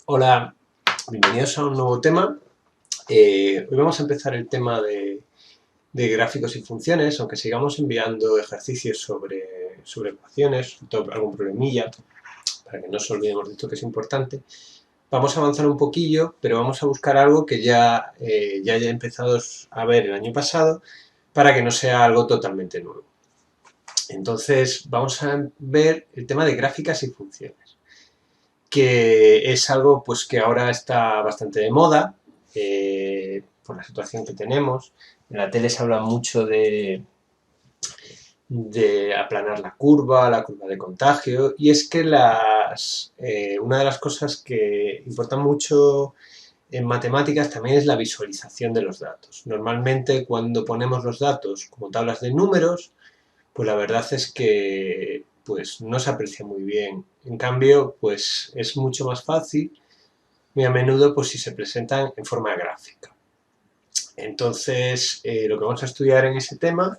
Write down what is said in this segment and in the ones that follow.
Hola, bienvenidos a un nuevo tema. Hoy vamos a empezar el tema de gráficos y funciones, aunque sigamos enviando ejercicios sobre ecuaciones, algún problemilla, para que no nos olvidemos de esto que es importante. Vamos a avanzar un poquillo, pero vamos a buscar algo que ya haya empezado a ver el año pasado, para que no sea algo totalmente nuevo. Entonces, vamos a ver el tema de gráficas y funciones, que es algo pues que ahora está bastante de moda por la situación que tenemos. En la tele se habla mucho de aplanar la curva de contagio, y es que una de las cosas que importan mucho en matemáticas también es la visualización de los datos. Normalmente cuando ponemos los datos como tablas de números, pues la verdad es que pues no se aprecia muy bien. En cambio, pues es mucho más fácil, muy a menudo, pues si se presentan en forma gráfica. Entonces, lo que vamos a estudiar en este tema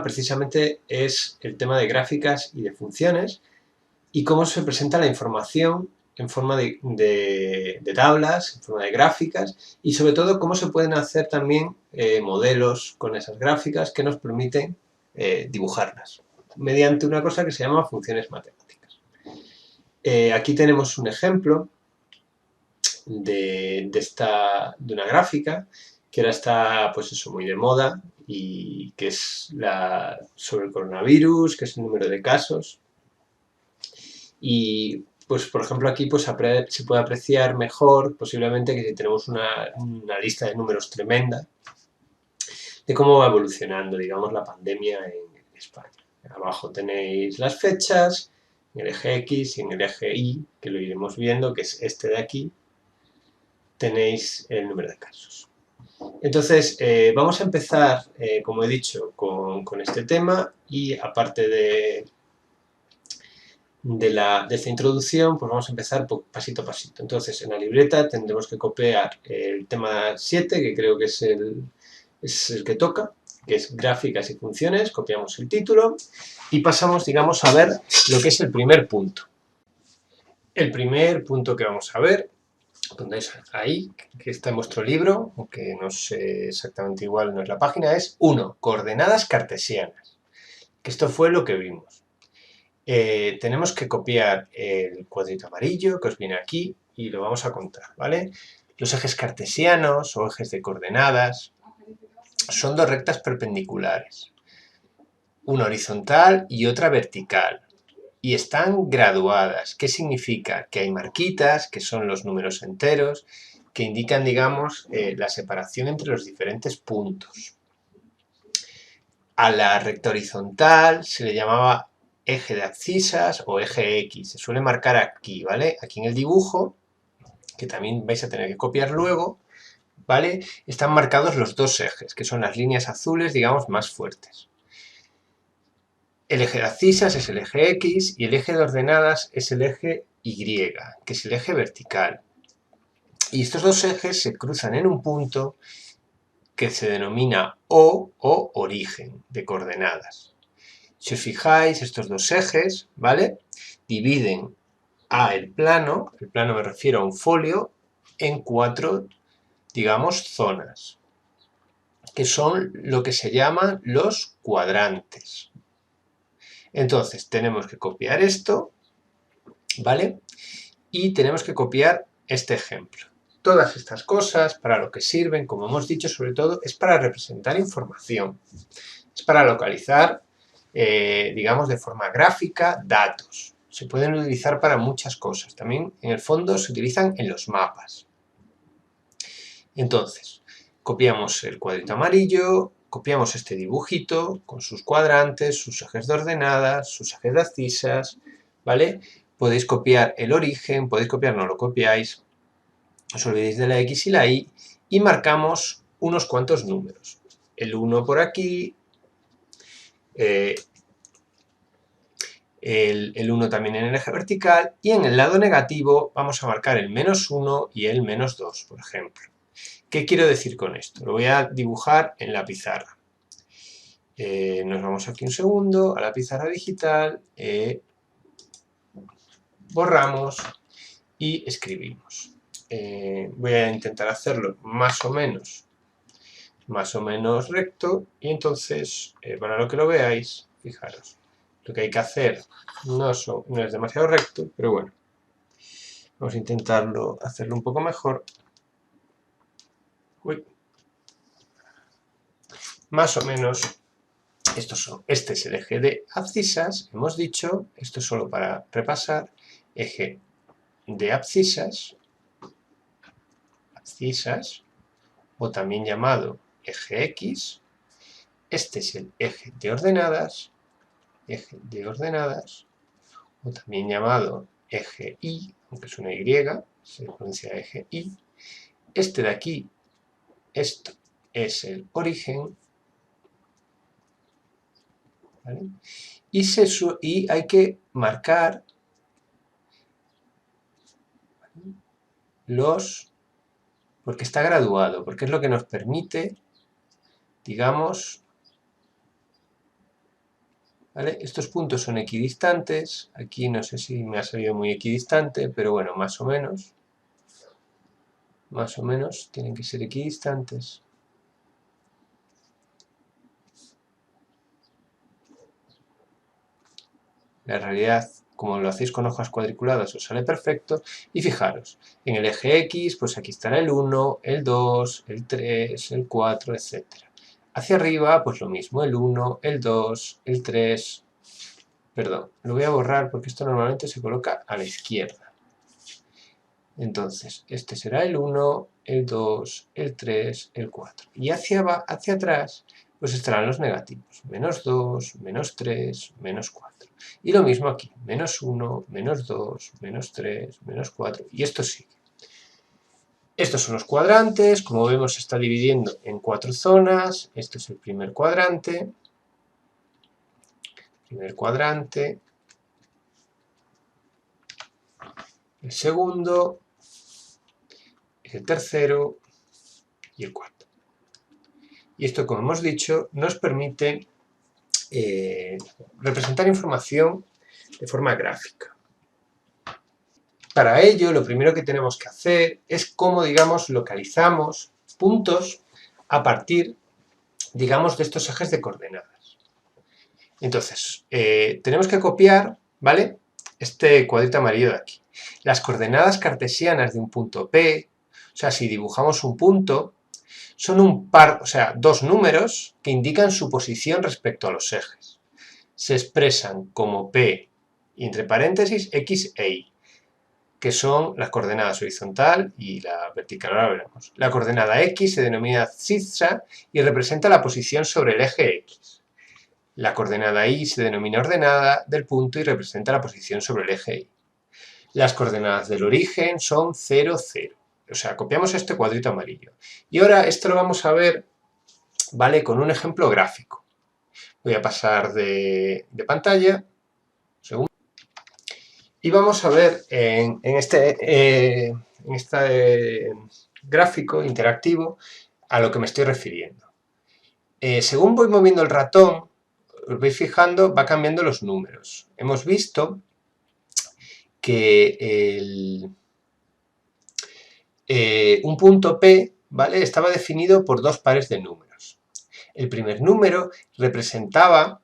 precisamente es el tema de gráficas y de funciones y cómo se presenta la información en forma de tablas, en forma de gráficas, y sobre todo cómo se pueden hacer también modelos con esas gráficas que nos permiten dibujarlas mediante una cosa que se llama funciones matemáticas. Aquí tenemos un ejemplo de una gráfica que ahora está, pues eso, muy de moda, y que es sobre el coronavirus, que es el número de casos. Y pues por ejemplo aquí pues se puede apreciar mejor posiblemente que si tenemos una lista de números tremenda de cómo va evolucionando, digamos, la pandemia en España. Abajo tenéis las fechas, en el eje X y en el eje Y, que lo iremos viendo, que es este de aquí, tenéis el número de casos. Entonces, vamos a empezar, como he dicho, con este tema, y aparte de esta introducción, pues vamos a empezar pasito a pasito. Entonces, en la libreta tendremos que copiar el tema 7, que creo que es el que toca, que es gráficas y funciones. Copiamos el título y pasamos, digamos, a ver lo que es el primer punto. El primer punto que vamos a ver, ponéis ahí, que está en vuestro libro, aunque no sé exactamente igual, no es la página, es 1, coordenadas cartesianas, que esto fue lo que vimos. Tenemos que copiar el cuadrito amarillo que os viene aquí y lo vamos a contar, ¿vale? Los ejes cartesianos o ejes de coordenadas son dos rectas perpendiculares, una horizontal y otra vertical, y están graduadas. ¿Qué significa? Que hay marquitas, que son los números enteros, que indican, digamos, la separación entre los diferentes puntos. A la recta horizontal se le llamaba eje de abscisas o eje X. Se suele marcar aquí, ¿vale? Aquí en el dibujo, que también vais a tener que copiar luego, ¿vale? Están marcados los dos ejes, que son las líneas azules, digamos, más fuertes. El eje de abscisas es el eje X y el eje de ordenadas es el eje Y, que es el eje vertical. Y estos dos ejes se cruzan en un punto que se denomina O o origen de coordenadas. Si os fijáis, estos dos ejes, ¿vale?, dividen el plano me refiero a un folio, en 4, digamos, zonas, que son lo que se llaman los cuadrantes. Entonces, tenemos que copiar esto, ¿vale? Y tenemos que copiar este ejemplo. Todas estas cosas, para lo que sirven, como hemos dicho, sobre todo, es para representar información. Es para localizar, digamos, de forma gráfica, datos. Se pueden utilizar para muchas cosas. También, en el fondo, se utilizan en los mapas. Entonces, copiamos el cuadrito amarillo, copiamos este dibujito con sus cuadrantes, sus ejes de ordenadas, sus ejes de abscisas, ¿vale? Podéis copiar el origen, podéis copiar, no lo copiáis, os olvidéis de la X y la Y, y marcamos unos cuantos números. El 1 por aquí, el 1 también en el eje vertical, y en el lado negativo vamos a marcar el -1 y el -2, por ejemplo. ¿Qué quiero decir con esto? Lo voy a dibujar en la pizarra. Nos vamos aquí un segundo a la pizarra digital, borramos, y escribimos. Voy a intentar hacerlo más o menos recto, y entonces, para lo que lo veáis, fijaros, lo que hay que hacer no es demasiado recto, pero bueno, vamos a intentarlo hacerlo un poco mejor. Uy. Más o menos, este es el eje de abscisas, hemos dicho, esto es solo para repasar, eje de abscisas, o también llamado eje X. Este es el eje de ordenadas, o también llamado eje Y, aunque es una Y, se pronuncia eje Y. Este de aquí, esto es el origen, ¿vale? Y hay que marcar porque está graduado, porque es lo que nos permite, digamos, ¿vale? Estos puntos son equidistantes, aquí no sé si me ha salido muy equidistante, pero bueno, más o menos tienen que ser equidistantes. La realidad, como lo hacéis con hojas cuadriculadas, os sale perfecto. Y fijaros, en el eje X, pues aquí estará el 1, el 2, el 3, el 4, etc. Hacia arriba, pues lo mismo, el 1, el 2, el 3... Perdón, lo voy a borrar porque esto normalmente se coloca a la izquierda. Entonces, este será el 1, el 2, el 3, el 4. Y hacia atrás, pues estarán los negativos. Menos 2, menos 3, menos 4. Y lo mismo aquí. Menos 1, menos 2, menos 3, menos 4. Y esto sigue. Estos son los cuadrantes. Como vemos, se está dividiendo en 4 zonas. Esto es el primer cuadrante. El segundo, el tercero y el cuarto. Y esto, como hemos dicho, nos permite representar información de forma gráfica. Para ello, lo primero que tenemos que hacer es cómo, digamos, localizamos puntos a partir, digamos, de estos ejes de coordenadas. Entonces, tenemos que copiar, ¿vale?, este cuadrito amarillo de aquí. Las coordenadas cartesianas de un punto P, o sea, si dibujamos un punto, son dos números que indican su posición respecto a los ejes. Se expresan como P, y entre paréntesis, X e Y, que son las coordenadas horizontal y la vertical. Ahora veremos. La coordenada X se denomina abscissa y representa la posición sobre el eje X. La coordenada Y se denomina ordenada del punto y representa la posición sobre el eje Y. Las coordenadas del origen son 0, 0. O sea, copiamos este cuadrito amarillo. Y ahora esto lo vamos a ver, ¿vale?, con un ejemplo gráfico. Voy a pasar de pantalla. Y vamos a ver en este gráfico interactivo a lo que me estoy refiriendo. Según voy moviendo el ratón, os vais fijando, va cambiando los números. Hemos visto que un punto P, ¿vale?, estaba definido por dos pares de números. El primer número representaba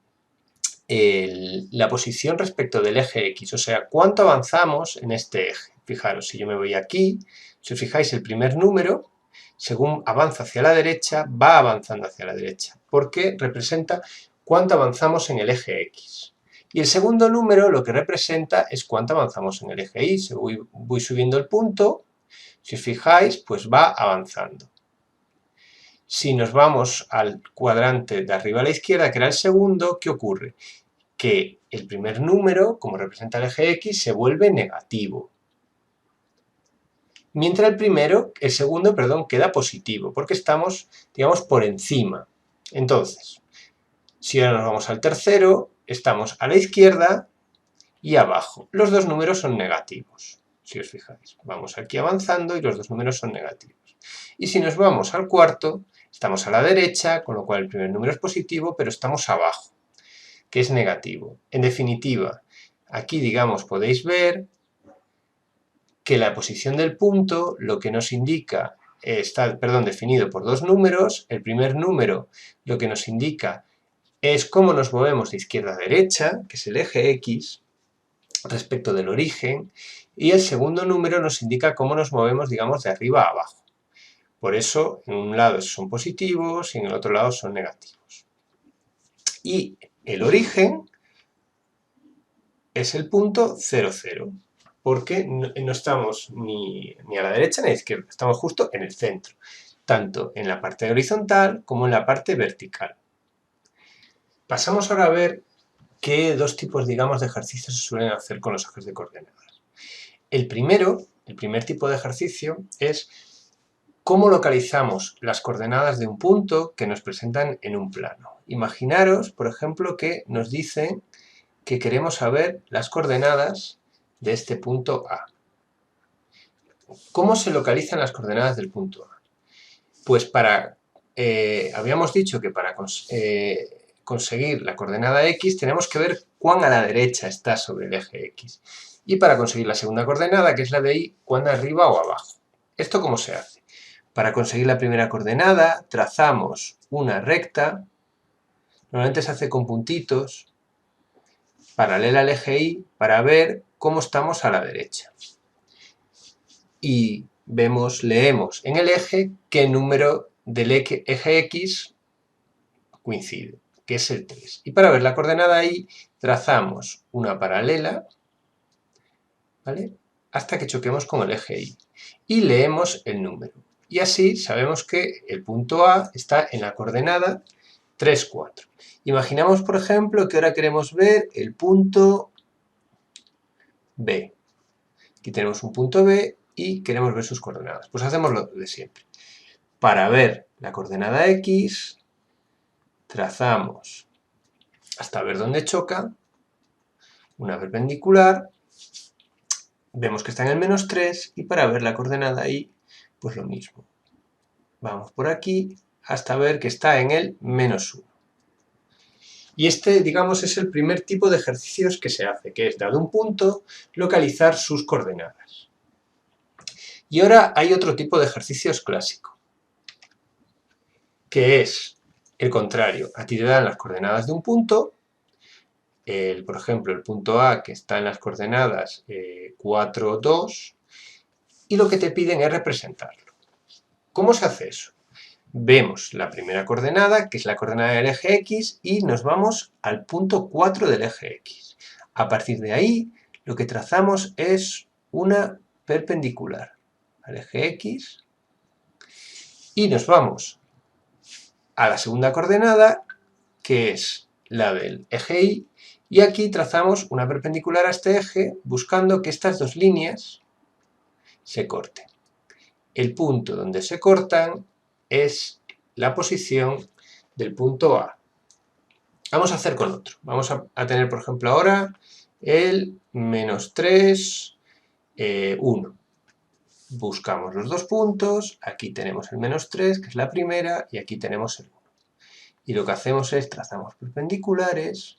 la posición respecto del eje X, o sea, cuánto avanzamos en este eje. Fijaros, si yo me voy aquí, si os fijáis, el primer número, según avanza hacia la derecha, va avanzando hacia la derecha, porque representa cuánto avanzamos en el eje X. Y el segundo número lo que representa es cuánto avanzamos en el eje Y. Si voy subiendo el punto, si os fijáis, pues va avanzando. Si nos vamos al cuadrante de arriba a la izquierda, que era el segundo, ¿qué ocurre? Que el primer número, como representa el eje X, se vuelve negativo. Mientras el segundo, queda positivo, porque estamos, digamos, por encima. Entonces, si ahora nos vamos al tercero, estamos a la izquierda y abajo. Los dos números son negativos, si os fijáis. Vamos aquí avanzando y los dos números son negativos. Y si nos vamos al cuarto, estamos a la derecha, con lo cual el primer número es positivo, pero estamos abajo, que es negativo. En definitiva, aquí, digamos, podéis ver que la posición del punto lo que nos indica está, definido por dos números. El primer número lo que nos indica es cómo nos movemos de izquierda a derecha, que es el eje X, respecto del origen, y el segundo número nos indica cómo nos movemos, digamos, de arriba a abajo. Por eso, en un lado son positivos y en el otro lado son negativos. Y el origen es el punto 0, 0, porque no estamos ni a la derecha ni a la izquierda, estamos justo en el centro, tanto en la parte horizontal como en la parte vertical. Pasamos ahora a ver qué dos tipos, digamos, de ejercicios se suelen hacer con los ejes de coordenadas. El primer tipo de ejercicio es cómo localizamos las coordenadas de un punto que nos presentan en un plano. Imaginaros, por ejemplo, que nos dicen que queremos saber las coordenadas de este punto A. ¿Cómo se localizan las coordenadas del punto A? Pues habíamos dicho que para conseguir la coordenada X tenemos que ver cuán a la derecha está sobre el eje X. Y para conseguir la segunda coordenada, que es la de Y, cuán arriba o abajo. ¿Esto cómo se hace? Para conseguir la primera coordenada trazamos una recta, normalmente se hace con puntitos, paralela al eje Y, para ver cómo estamos a la derecha. Y leemos en el eje qué número del eje X coincide, que es el 3. Y para ver la coordenada Y, trazamos una paralela, ¿vale?, hasta que choquemos con el eje Y. Y leemos el número. Y así sabemos que el punto A está en la coordenada 3, 4. Imaginamos, por ejemplo, que ahora queremos ver el punto B. Aquí tenemos un punto B y queremos ver sus coordenadas. Pues hacemos lo de siempre. Para ver la coordenada X, trazamos hasta ver dónde choca, una perpendicular, vemos que está en el menos 3, y para ver la coordenada Y, pues lo mismo. Vamos por aquí hasta ver que está en el menos 1. Y este, digamos, es el primer tipo de ejercicios que se hace, que es, dado un punto, localizar sus coordenadas. Y ahora hay otro tipo de ejercicios clásico, que es el contrario. A ti te dan las coordenadas de un punto, por ejemplo, el punto A, que está en las coordenadas 4, 2, y lo que te piden es representarlo. ¿Cómo se hace eso? Vemos la primera coordenada, que es la coordenada del eje X, y nos vamos al punto 4 del eje X. A partir de ahí, lo que trazamos es una perpendicular al eje X, y nos vamos a la segunda coordenada, que es la del eje Y, y aquí trazamos una perpendicular a este eje, buscando que estas dos líneas se corten. El punto donde se cortan es la posición del punto A. Vamos a hacer con otro. Vamos a tener, por ejemplo, ahora el menos 3, 1. Buscamos los dos puntos, aquí tenemos el menos 3, que es la primera, y aquí tenemos el 1. Y lo que hacemos es trazamos perpendiculares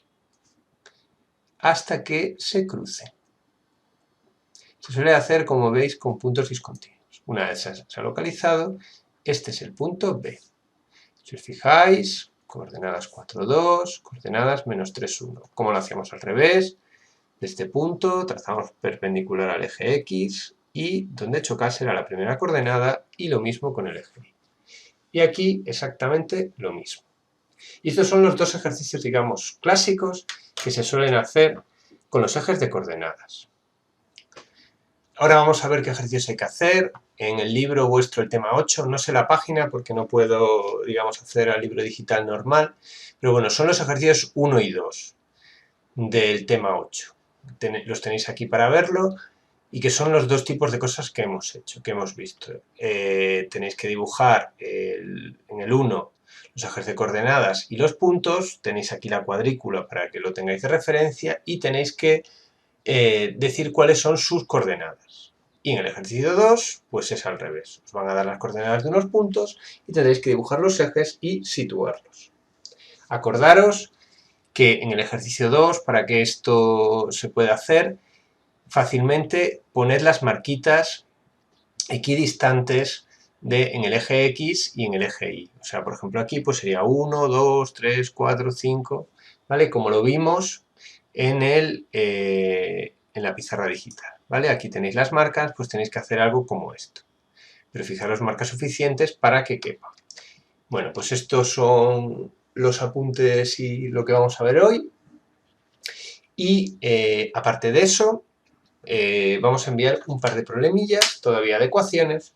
hasta que se crucen. Se suele hacer, como veis, con puntos discontinuos. Una vez se ha localizado, este es el punto B. Si os fijáis, coordenadas 4, 2, coordenadas menos 3, 1. ¿Cómo lo hacíamos al revés? De este punto trazamos perpendicular al eje X y donde chocase era la primera coordenada, y lo mismo con el eje Y. Y aquí exactamente lo mismo. Y estos son los dos ejercicios, digamos, clásicos que se suelen hacer con los ejes de coordenadas. Ahora vamos a ver qué ejercicios hay que hacer. En el libro vuestro, el tema 8, no sé la página porque no puedo, digamos, hacer al libro digital normal, pero bueno, son los ejercicios 1 y 2 del tema 8. Los tenéis aquí para verlo, y que son los dos tipos de cosas que hemos hecho, que hemos visto. Tenéis que dibujar en el 1 los ejes de coordenadas y los puntos, tenéis aquí la cuadrícula para que lo tengáis de referencia, y tenéis que decir cuáles son sus coordenadas. Y en el ejercicio 2, pues es al revés. Os van a dar las coordenadas de unos puntos y tendréis que dibujar los ejes y situarlos. Acordaros que en el ejercicio 2, para que esto se pueda hacer, fácilmente poner las marquitas equidistantes en el eje X y en el eje Y. O sea, por ejemplo, aquí pues sería 1, 2, 3, 4, 5, ¿vale? Como lo vimos en la pizarra digital, ¿vale? Aquí tenéis las marcas, pues tenéis que hacer algo como esto. Pero fijaros marcas suficientes para que quepa. Bueno, pues estos son los apuntes y lo que vamos a ver hoy. Y aparte de eso, vamos a enviar un par de problemillas, todavía de ecuaciones,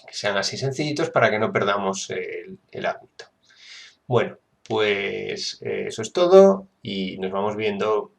que sean así sencillitos para que no perdamos el hábito. Bueno, pues eso es todo y nos vamos viendo